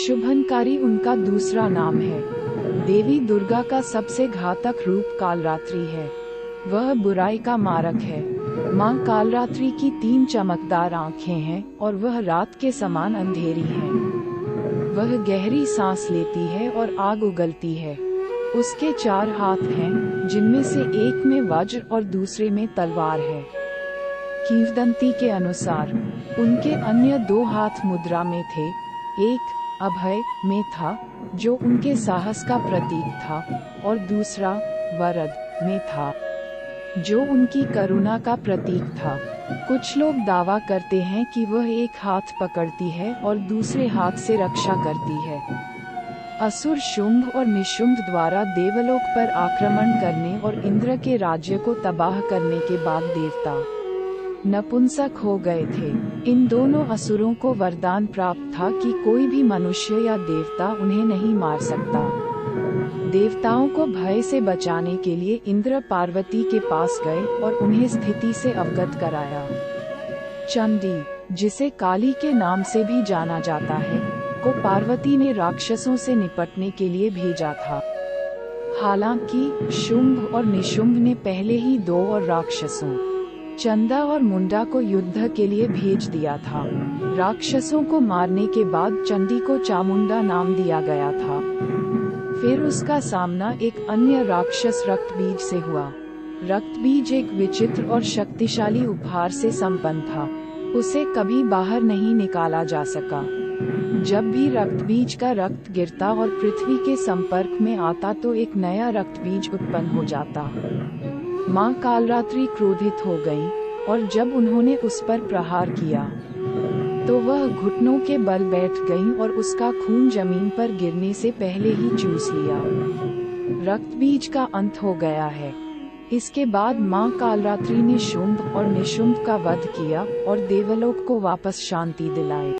अशुभनकारी उनका दूसरा नाम है। देवी दुर्गा का सबसे घातक रूप कालरात्रि है। वह बुराई का मारक है। माँ कालरात्रि की 3 चमकदार आँखें हैं और वह रात के समान अंधेरी है। वह गहरी सांस लेती है और आग उगलती है। उसके 4 हाथ हैं, जिनमें से एक में वज्र और दूसरे में तलवार है। किंवदंती के अनुसार उनके अन्य 2 हाथ मुद्रा में थे। एक अभय में था, जो उनके साहस का प्रतीक था, और दूसरा वरद में था, जो उनकी करुणा का प्रतीक था। कुछ लोग दावा करते हैं कि वह एक हाथ पकड़ती है और दूसरे हाथ से रक्षा करती है। असुर शुंभ और निशुंभ द्वारा देवलोक पर आक्रमण करने और इंद्र के राज्य को तबाह करने के बाद देवता नपुंसक हो गए थे। इन दोनों असुरों को वरदान प्राप्त था कि कोई भी मनुष्य या देवता उन्हें नहीं मार सकता। देवताओं को भय से बचाने के लिए इंद्र पार्वती के पास गए और उन्हें स्थिति से अवगत कराया। चंडी, जिसे काली के नाम से भी जाना जाता है, को पार्वती ने राक्षसों से निपटने के लिए भेजा था। हालांकि शुंभ और निशुंभ ने पहले ही 2 और राक्षसों चंदा और मुंडा को युद्ध के लिए भेज दिया था। राक्षसों को मारने के बाद चंडी को चामुंडा नाम दिया गया था। फिर उसका सामना एक अन्य राक्षस रक्तबीज से हुआ। रक्तबीज एक विचित्र और शक्तिशाली उपहार से संपन्न था। उसे कभी बाहर नहीं निकाला जा सका। जब भी रक्तबीज का रक्त गिरता और पृथ्वी के संपर्क में आता तो एक नया रक्तबीज उत्पन्न हो जाता। माँ कालरात्रि क्रोधित हो गईं, और जब उन्होंने उस पर प्रहार किया तो वह घुटनों के बल बैठ गईं और उसका खून जमीन पर गिरने से पहले ही चूस लिया। रक्तबीज का अंत हो गया है। इसके बाद माँ कालरात्रि ने शुंभ और निशुंभ का वध किया और देवलोक को वापस शांति दिलाई।